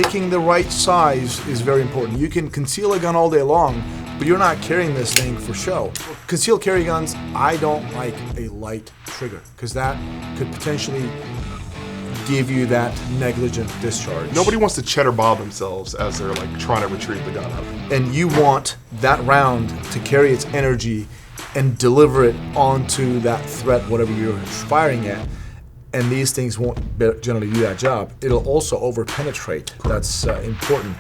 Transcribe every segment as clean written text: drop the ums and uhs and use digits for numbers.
picking the right size is very important. You can conceal a gun all day long, but you're not carrying this thing for show. Concealed carry guns, I don't like a light trigger because that could potentially give you that negligent discharge. Nobody wants to cheddar bob themselves as they're like trying to retrieve the gun out. And you want that round to carry its energy and deliver it onto that threat, whatever you're firing at. And these things won't generally do that job. It'll also over-penetrate. That's important.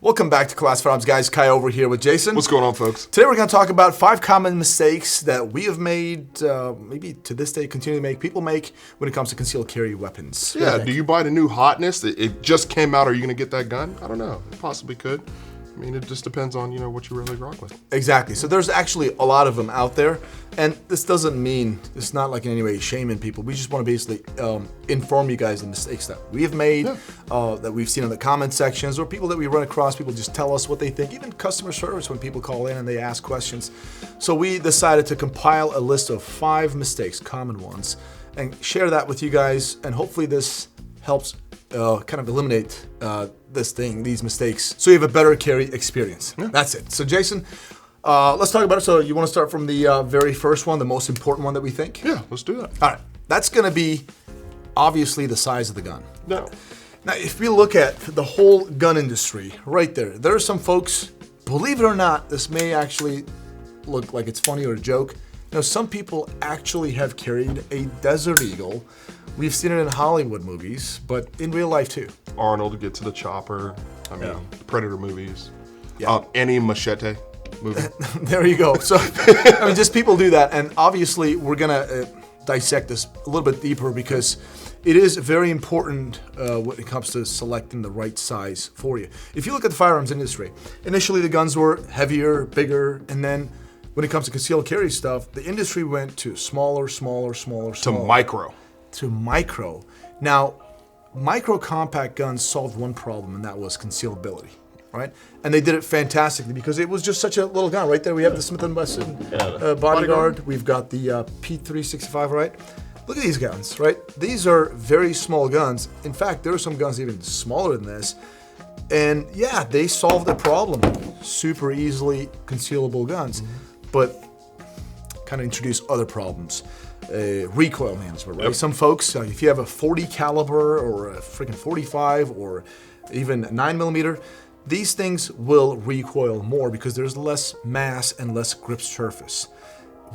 Welcome back to Class Firearms, guys. Kai over here with Jason. What's going on, folks? Today we're going to talk about 5 common mistakes that we have made, maybe to this day continue to make, people make when it comes to concealed carry weapons. Yeah, do you buy the new hotness? It just came out. Are you going to get that gun? I don't know. It possibly could. I mean, it just depends on, what you really rock with. Exactly. So there's actually a lot of them out there. And this doesn't mean, it's not like in any way shaming people. We just want to basically inform you guys the mistakes that we have made, that we've seen in the comment sections, or people that we run across. People just tell us what they think, even customer service when people call in and they ask questions. So we decided to compile a list of 5 mistakes, common ones, and share that with you guys. And hopefully this helps kind of eliminate these mistakes, so you have a better carry experience. Yeah. That's it. So Jason, let's talk about it. So you want to start from the very first one, the most important one that we think? Yeah, let's do that. All right, that's going to be obviously the size of the gun. No. Now, if we look at the whole gun industry, right there are some folks, believe it or not, this may actually look like it's funny or a joke. Some people actually have carried a Desert Eagle. We've seen it in Hollywood movies, but in real life too. Arnold to get to the chopper. I mean, the Predator movies. Yeah. Any Machete movie. There you go. So, just people do that. And obviously, we're going to dissect this a little bit deeper because it is very important when it comes to selecting the right size for you. If you look at the firearms industry, initially the guns were heavier, bigger, and then when it comes to concealed carry stuff, the industry went to smaller. To micro. To micro. Now, micro compact guns solved one problem, and that was concealability, right? And they did it fantastically because it was just such a little gun. Right there, we have the Smith & Wesson Bodyguard. We've got the P365, right? Look at these guns, right? These are very small guns. In fact, there are some guns even smaller than this. And yeah, they solved the problem. Super easily concealable guns, but kind of introduce other problems. Recoil management, right? Yep. Some folks, if you have a 40 caliber or a freaking 45 or even 9mm, these things will recoil more because there's less mass and less grip surface.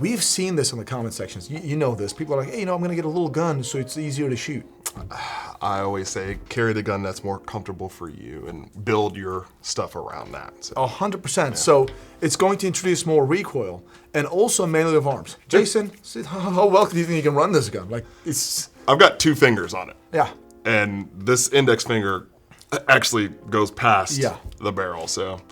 We've seen this in the comment sections. You know this. People are like, hey, I'm going to get a little gun so it's easier to shoot. I always say carry the gun that's more comfortable for you and build your stuff around that. So. 100%. Yeah. So it's going to introduce more recoil and also melee of arms. Jason, how well do you think you can run this gun? I've got 2 fingers on it. Yeah. And this index finger actually goes past the barrel. So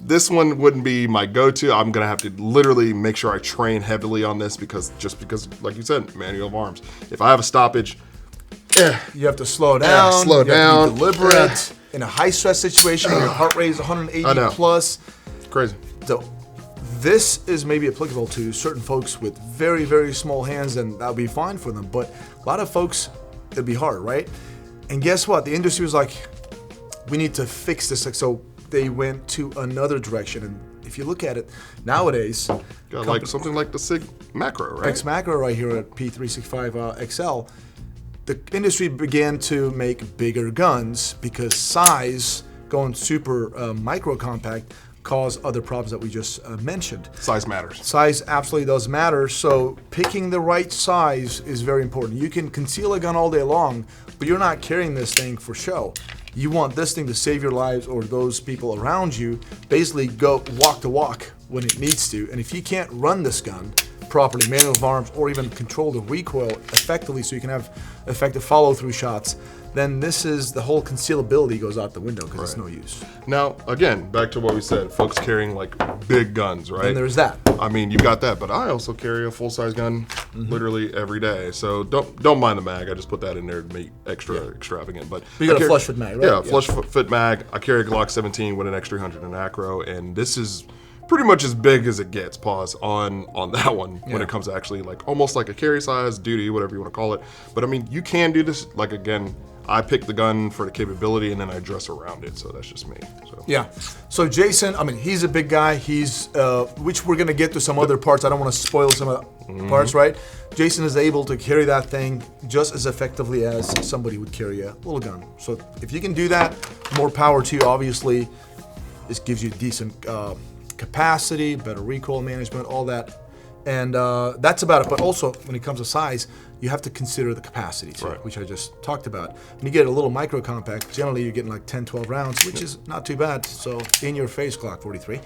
this one wouldn't be my go-to. I'm going to have to literally make sure I train heavily on this because, like you said, manual of arms. If I have a stoppage, you have to slow down. You have to be deliberate. In a high stress situation, your heart rate is 180 plus. Crazy. So this is maybe applicable to certain folks with very, very small hands, and that'll be fine for them. But a lot of folks, it'd be hard, right? And guess what? The industry was like, we need to fix this. So they went to another direction. And if you look at it nowadays, like something like the SIG Macro, right? X Macro right here at P365 XL. The industry began to make bigger guns because size, going super micro compact, caused other problems that we just mentioned. Size matters. Size absolutely does matter. So picking the right size is very important. You can conceal a gun all day long, but you're not carrying this thing for show. You want this thing to save your lives or those people around you. Basically go walk the walk when it needs to. And if you can't run this gun, properly, manual of arms, or even control the recoil effectively so you can have effective follow-through shots, then the whole concealability goes out the window because it's no use. Now, again, back to what we said, folks carrying like big guns, right? And there's that. I mean, you got that, but I also carry a full-size gun literally every day. So don't mind the mag. I just put that in there to make extravagant. But you got a flush fit mag, right? Yeah, flush fit mag. I carry a Glock 17 with an X300 and acro, and this is pretty much as big as it gets, on that one when it comes to actually like almost like a carry size, duty, whatever you want to call it. But I mean, you can do this, like again, I pick the gun for the capability and then I dress around it, so that's just me. So. Yeah. So Jason, I mean, he's a big guy. He's, which we're gonna get to some other parts. I don't want to spoil some of the parts, right? Jason is able to carry that thing just as effectively as somebody would carry a little gun. So if you can do that, more power to you. Obviously, this gives you decent capacity, better recoil management, all that. And that's about it. But also, when it comes to size, you have to consider the capacity too, which I just talked about. When you get a little micro compact, generally you're getting like 10, 12 rounds, which is not too bad. So in your face, Glock 43,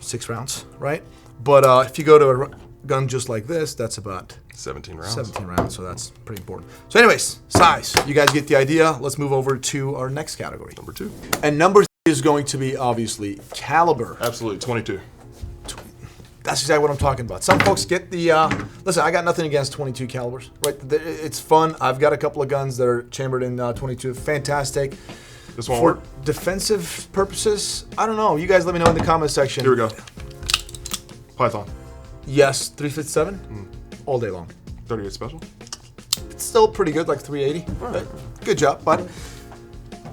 6 rounds, right? But if you go to a gun just like this, that's about 17 rounds. 17 rounds, so that's pretty important. So anyways, size. You guys get the idea. Let's move over to our next category. Number 2. And number 3 is going to be, obviously, caliber. Absolutely, 22. That's exactly what I'm talking about. Some folks get the, listen, I got nothing against 22 calibers, right? It's fun. I've got a couple of guns that are chambered in 22. Fantastic. This one For defensive purposes, I don't know. You guys let me know in the comment section. Here we go. Python. Yes, 357, all day long. 38 special. It's still pretty good, like 380. Right. Good job, but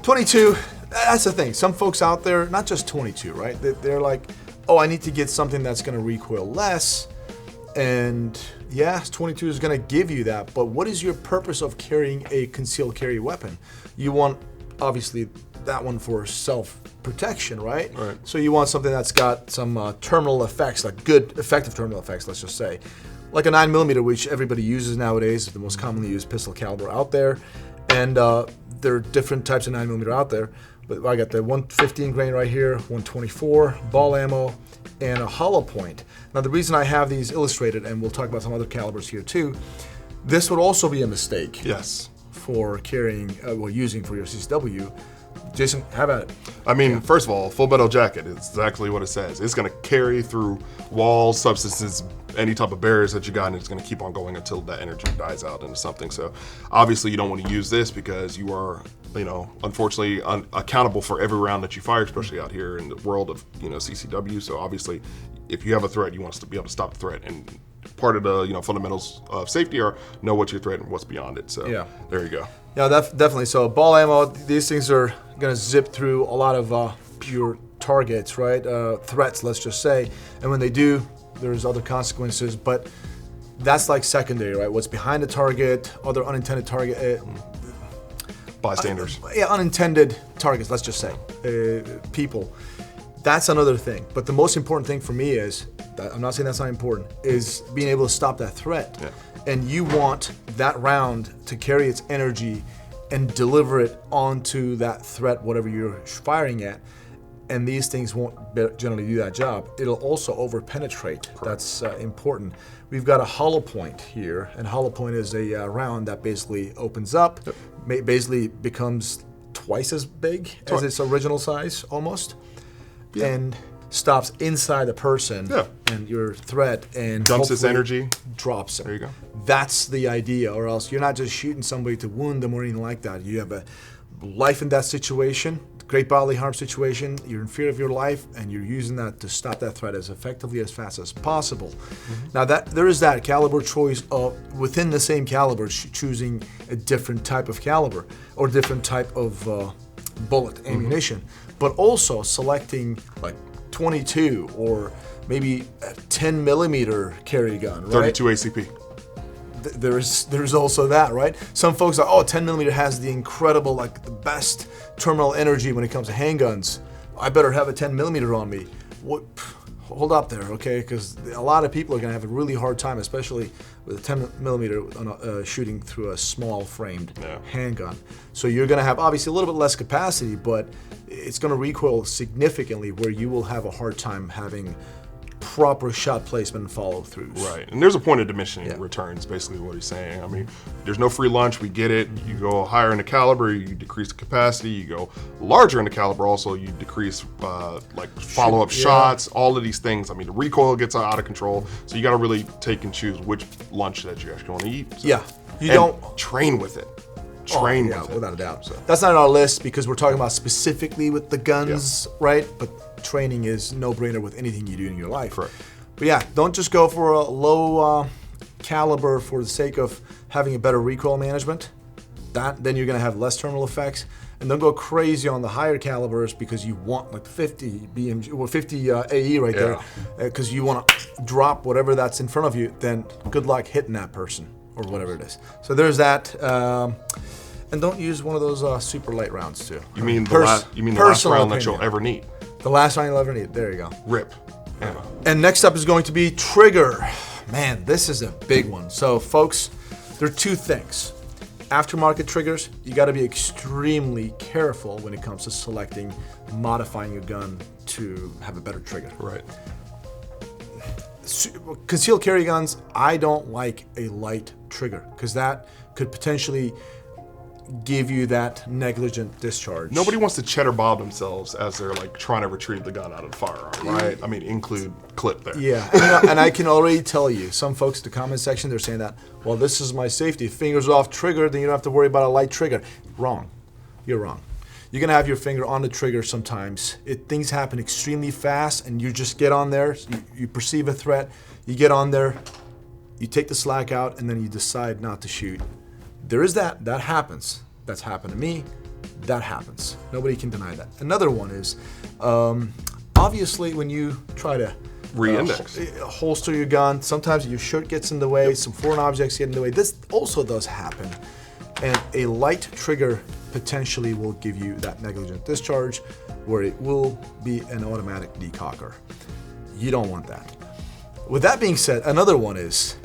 22, that's the thing. Some folks out there, not just 22, right? They're like, oh, I need to get something that's going to recoil less. And yeah, 22 is going to give you that. But what is your purpose of carrying a concealed carry weapon? You want, obviously, that one for self-protection, right? Right. So you want something that's got some terminal effects, like good, effective terminal effects, let's just say. Like a 9mm, which everybody uses nowadays, is the most commonly used pistol caliber out there. And there are different types of 9mm out there. But I got the 115 grain right here, 124, ball ammo, and a hollow point. Now the reason I have these illustrated, and we'll talk about some other calibers here too, this would also be a mistake. Yes. For carrying, using for your CCW. Jason, have at it. I mean, first of all, full metal jacket is exactly what it says. It's going to carry through walls, substances, any type of barriers that you got, and it's going to keep on going until that energy dies out into something. So obviously you don't want to use this because you are, unfortunately accountable for every round that you fire, especially out here in the world of, CCW. So obviously if you have a threat, you want to be able to stop the threat. And part of the, fundamentals of safety are know what's your threat and what's beyond it. So there you go. Yeah, definitely. So ball ammo, these things are going to zip through a lot of your targets, right? Threats, let's just say. And when they do, there's other consequences, but that's like secondary, right? What's behind the target, other unintended target. Bystanders. Unintended targets, let's just say. People. That's another thing. But the most important thing for me is, I'm not saying that's not important, is being able to stop that threat. Yeah. And you want that round to carry its energy and deliver it onto that threat, whatever you're firing at. And these things won't generally do that job. It'll also over-penetrate. Correct. That's important. We've got a hollow point here, and hollow point is a round that basically opens up, basically becomes twice as big as its original size, almost, and stops inside the person and your threat, and dumps its energy, drops it. There you go. That's the idea, or else you're not just shooting somebody to wound them or anything like that. You have a life and death situation, great bodily harm situation, you're in fear of your life, and you're using that to stop that threat as effectively, as fast as possible. Mm-hmm. Now there is that caliber choice of, within the same caliber, choosing a different type of caliber or different type of bullet ammunition, but also selecting like 22 or maybe a 10mm carry gun, right? 32 ACP. There's also that, right? Some folks are, 10mm has the incredible, like the best terminal energy when it comes to handguns. I better have a 10mm on me. What? Hold up there, okay? Because a lot of people are gonna have a really hard time, especially with a 10mm on shooting through a small framed handgun. So you're gonna have obviously a little bit less capacity, but it's gonna recoil significantly where you will have a hard time having proper shot placement and follow-throughs. Right, and there's a point of diminishing returns, basically what he's saying. I mean, there's no free lunch, we get it. You go higher in the caliber, you decrease the capacity. You go larger in the caliber, also you decrease like follow-up shots, all of these things. I mean, the recoil gets out of control, so you got to really take and choose which lunch that you actually want to eat. So. Yeah, you don't train with it. Train with it. Without a doubt. So. That's not on our list because we're talking about specifically with the guns, right? But training is no-brainer with anything you do in your life. Correct. But yeah, don't just go for a low caliber for the sake of having a better recoil management. Then you're going to have less terminal effects. And don't go crazy on the higher calibers because you want like 50 BMG or 50 AE right there because you want to drop whatever that's in front of you. Then good luck hitting that person or whatever it is. So there's that. And don't use one of those super light rounds too. You mean the last round that you'll ever need? The last round you'll ever need. There you go. Rip. Ammo. And next up is going to be trigger. Man, this is a big one. So folks, there are two things. Aftermarket triggers, you got to be extremely careful when it comes to selecting, modifying your gun to have a better trigger. Right. Concealed carry guns, I don't like a light trigger because that could potentially give you that negligent discharge. Nobody wants to cheddar bob themselves as they're like trying to retrieve the gun out of the firearm, right? I mean, include clip there. Yeah, and I can already tell you, some folks in the comment section, they're saying that, well, this is my safety. Fingers off trigger, then you don't have to worry about a light trigger. Wrong. You're wrong. You're gonna have your finger on the trigger sometimes. Things happen extremely fast and you just get on there, you perceive a threat, you get on there, you take the slack out, and then you decide not to shoot. There is that happens. That's happened to me. That happens. Nobody can deny that. Another one is, obviously when you try to re-index, holster your gun, sometimes your shirt gets in the way, some foreign objects get in the way. This also does happen. And a light trigger potentially will give you that negligent discharge where it will be an automatic decocker. You don't want that. With that being said, another one is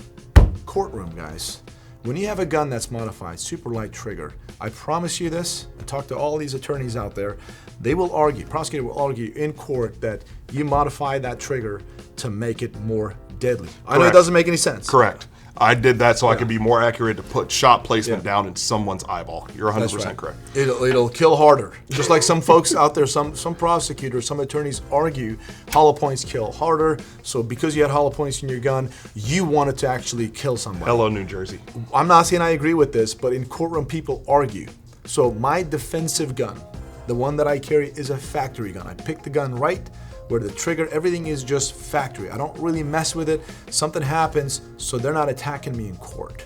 courtroom, guys. When you have a gun that's modified, super light trigger, I promise you this, I talk to all these attorneys out there, they will argue, prosecutor will argue in court that you modify that trigger to make it more deadly. Correct. I know it doesn't make any sense. Correct. I did that so I could be more accurate to put shot placement down in someone's eyeball. You're 100% correct. It'll kill harder. Just like some folks out there, some prosecutors, some attorneys argue hollow points kill harder. So because you had hollow points in your gun, you wanted to actually kill somebody. Hello, New Jersey. I'm not saying I agree with this, but in courtroom people argue. So my defensive gun, the one that I carry, is a factory gun. I picked the gun right where the trigger, everything is just factory. I don't really mess with it. Something happens, so they're not attacking me in court.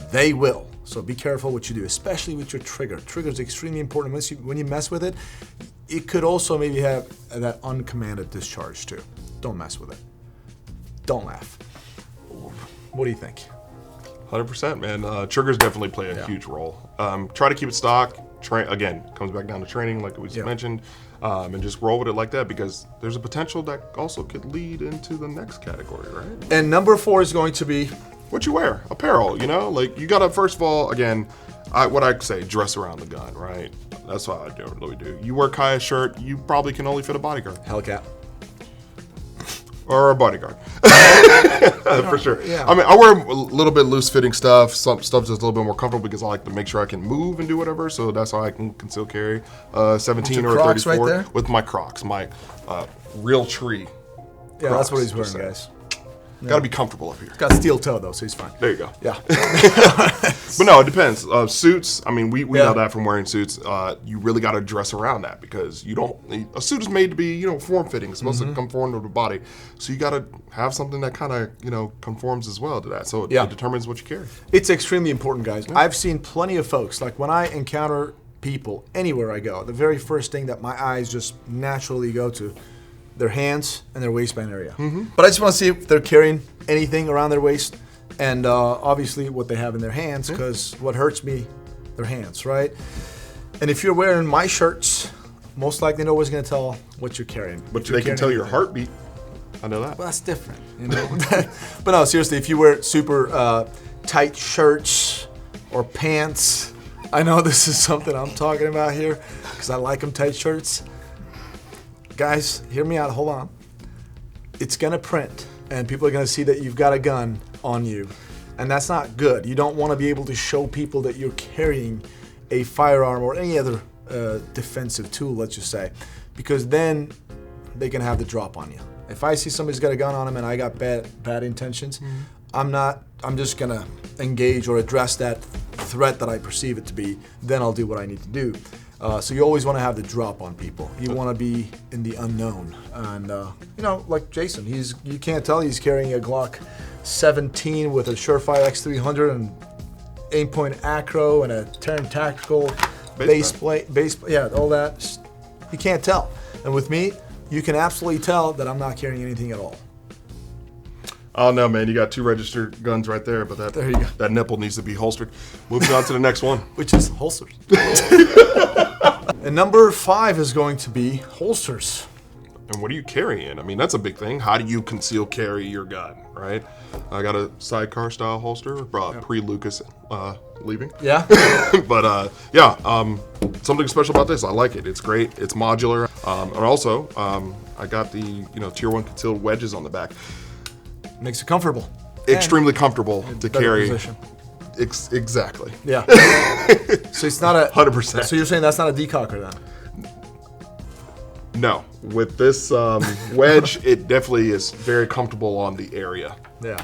They will. So be careful what you do, especially with your trigger. Trigger is extremely important. When you mess with it, it could also maybe have that uncommanded discharge too. Don't mess with it. Don't laugh. What do you think? 100%, man. Triggers definitely play a huge role. Try to keep it stock. Again, comes back down to training, like we just mentioned. And just roll with it like that because there's a potential that also could lead into the next category, right? And number 4 is going to be what you wear, apparel. You know, like you gotta first of all, again, what I say, dress around the gun, right? That's what I really do. You wear Kaya's shirt, you probably can only fit a bodyguard. Hellcat. Or a bodyguard. For sure. Yeah. I mean, I wear a little bit loose fitting stuff. Some stuff's just a little bit more comfortable because I like to make sure I can move and do whatever. So that's how I can conceal carry 17 or 34 right there? with my Crocs, my real tree. Yeah, Crocs, that's what he's wearing, guys. Got to be comfortable up here. Got steel toe though, so he's fine. There you go. Yeah. But no, it depends. Suits. I mean, we know that from wearing suits. You really got to dress around that because you don't. A suit is made to be form fitting. It's supposed to conform to the body. So you got to have something that kind of conforms as well to that. So it determines what you carry. It's extremely important, guys. Yeah. I've seen plenty of folks like when I encounter people anywhere I go, the very first thing that my eyes just naturally go to. Their hands and their waistband area. But I just want to see if they're carrying anything around their waist and obviously what they have in their hands because what hurts me, their hands, right? And if you're wearing my shirts, most likely nobody's going to tell what you're carrying. But they can tell your heartbeat. I know that. Well, that's different, But no, seriously, if you wear super tight shirts or pants, I know this is something I'm talking about here because I like them tight shirts. Guys, hear me out. Hold on. it's gonna print, and people are gonna see that you've got a gun on you, and that's not good. You don't want to be able to show people that you're carrying a firearm or any other defensive tool, let's just say, because then they can have the drop on you. If I see somebody's got a gun on them and I got bad intentions, I'm just gonna engage or address that threat that I perceive it to be. Then I'll do what I need to do. So you always want to have the drop on people. You want to be in the unknown, and you know, like Jason, you can't tell he's carrying a Glock 17 with a Surefire X300 and aim-point acro and a Terran Tactical base plate, yeah, all that. You can't tell. And with me, you can absolutely tell that I'm not carrying anything at all. Oh no, man! You got 2 registered guns right there, but There you go. that nipple needs to be holstered. Moving on to the next one, Which is holsters. And number 5 is going to be holsters. And what are you carrying? I mean, that's a big thing. How do you conceal carry your gun, right? I got a sidecar style holster, pre-Lucas leaving. Yeah. But something special about this. I like it. It's great. It's modular. And also, I got the tier 1 concealed wedges on the back. Makes it comfortable. Extremely comfortable to Better carry. position. Exactly. Yeah. So it's not a 100%. So you're saying that's not a decocker then? No, with this wedge, it definitely is very comfortable on the area. Yeah.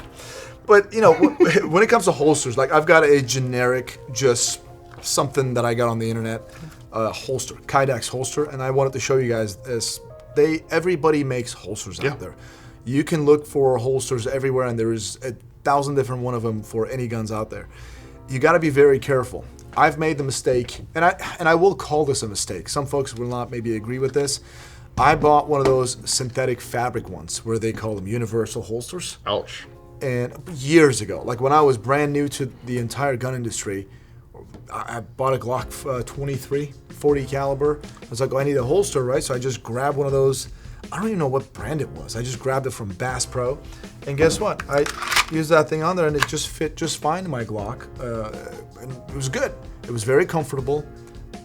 But when it comes to holsters, like I've got a generic, just something that I got on the internet, holster, Kydex holster, and I wanted to show you guys this. Everybody makes holsters out there. You can look for holsters everywhere, and there's 1,000 different one of them for any guns out there. You got to be very careful. I've made the mistake, and I will call this a mistake. Some folks will not maybe agree with this. I bought one of those synthetic fabric ones where they call them universal holsters. Ouch. And years ago, like when I was brand new to the entire gun industry, I bought a Glock 23, 40 caliber. I was like, oh, I need a holster, right? So I just grabbed one of those. I don't even know what brand it was. I just grabbed it from Bass Pro. And guess what? I used that thing on there and it just fit just fine in my Glock. And it was good. It was very comfortable,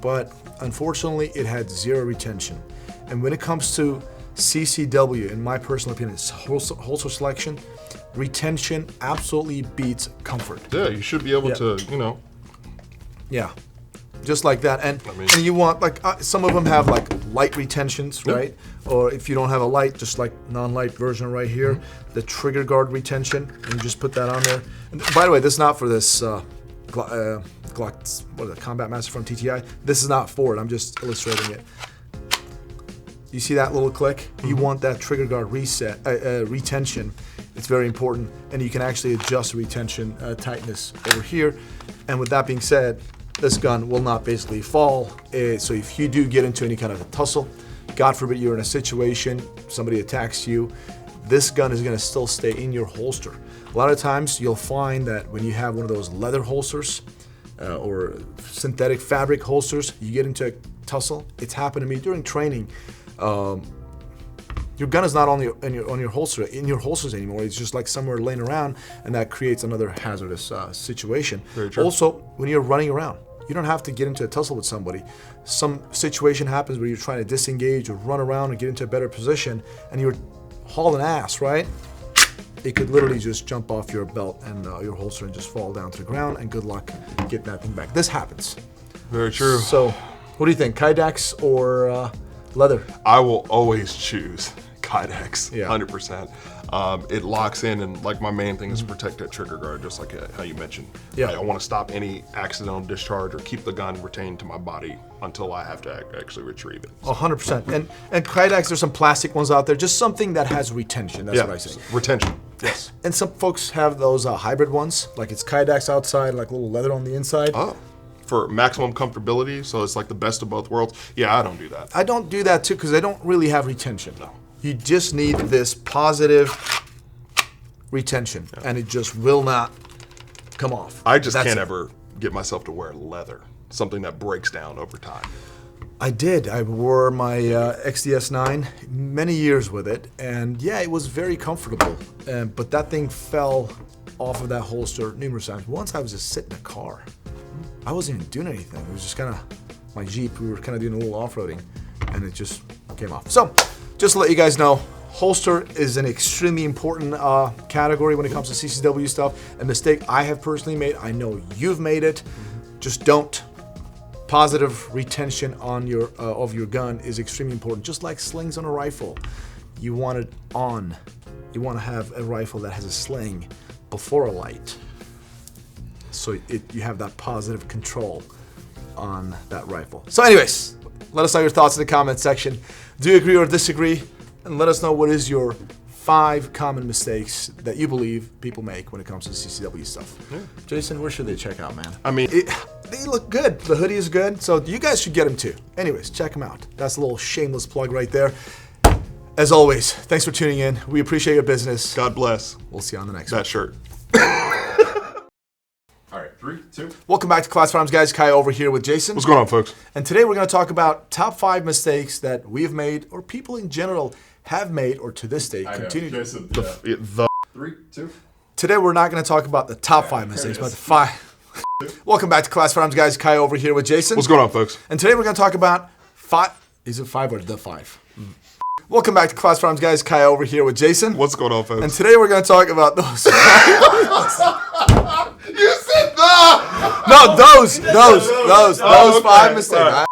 but unfortunately it had 0 retention. And when it comes to CCW, in my personal opinion, it's holster selection, retention absolutely beats comfort. Yeah, you should be able to, Yeah, just like that. And you want, like, some of them have like light retentions, right? Or if you don't have a light, just like non-light version right here, the trigger guard retention, and you just put that on there. And by the way, this is not for this Glock, what is it, Combat Master from TTI. This is not for it. I'm just illustrating it. You see that little click? You want that trigger guard retention. It's very important, and you can actually adjust retention tightness over here. And with that being said, this gun will not basically fall. So if you do get into any kind of a tussle, God forbid you're in a situation, somebody attacks you, this gun is going to still stay in your holster. A lot of times you'll find that when you have one of those leather holsters or synthetic fabric holsters, you get into a tussle. It's happened to me during training. Your gun is not on your holster in your holsters anymore. It's just like somewhere laying around, and that creates another hazardous situation. Very true. Also, when you're running around, you don't have to get into a tussle with somebody. Some situation happens where you're trying to disengage or run around and get into a better position, and you're hauling ass, right? It could literally just jump off your belt and your holster and just fall down to the ground, and good luck getting that thing back. This happens. Very true. So, what do you think, Kydex or leather? I will always choose Kydex, Yeah. 100%. It locks in, and like my main thing is protect that trigger guard, just like how you mentioned. Yeah. I want to stop any accidental discharge or keep the gun retained to my body until I have to actually retrieve it. 100%. And Kydex, there's some plastic ones out there, just something that has retention. That's what I say. Retention. Yes. And some folks have those hybrid ones, like it's Kydex outside, like a little leather on the inside. Oh. For maximum comfortability, so it's like the best of both worlds. Yeah, I don't do that. I don't do that too because they don't really have retention. No. You just need this positive retention, and it just will not come off. I just can't ever get myself to wear leather, something that breaks down over time. I did. I wore my XDS9 many years with it, and yeah, it was very comfortable. But that thing fell off of that holster numerous times. Once I was just sitting in a car. I wasn't even doing anything. It was just kind of my Jeep. We were kind of doing a little off-roading, and it just came off. So, just to let you guys know, Holster is an extremely important category when it comes to CCW stuff. A mistake I have personally made, I know you've made it. Just don't. Positive retention on your of your gun is extremely important. Just like slings on a rifle, you want it on. You want to have a rifle that has a sling before a light, so you have that positive control on that rifle. So, anyways, let us know your thoughts in the comment section. Do you agree or disagree? And let us know what is your 5 common mistakes that you believe people make when it comes to CCW stuff. Yeah. Jason, where should they check out, man? I mean, they look good. The hoodie is good, so you guys should get them too. Anyways, check them out. That's a little shameless plug right there. As always, thanks for tuning in. We appreciate your business. God bless We'll see you on the next that one. shirt. All right, 3, 2. Welcome back to Class Farms, guys. Kai over here with Jason. What's going on, folks? And today we're going to talk about top 5 mistakes that we've made, or people in general have made, or to this day continue to. Jason, The 3, 2. Today we're not going to talk about the top 5 mistakes, but the 5. Welcome back to Class Farms, guys. Kai over here with Jason. What's going on, folks? And today we're going to talk about 5. Is it 5 or the 5? Welcome back to Class Farms, guys. Kai over here with Jason. What's going on, folks? And today we're going to talk about those. You said the. No, those 5 mistakes.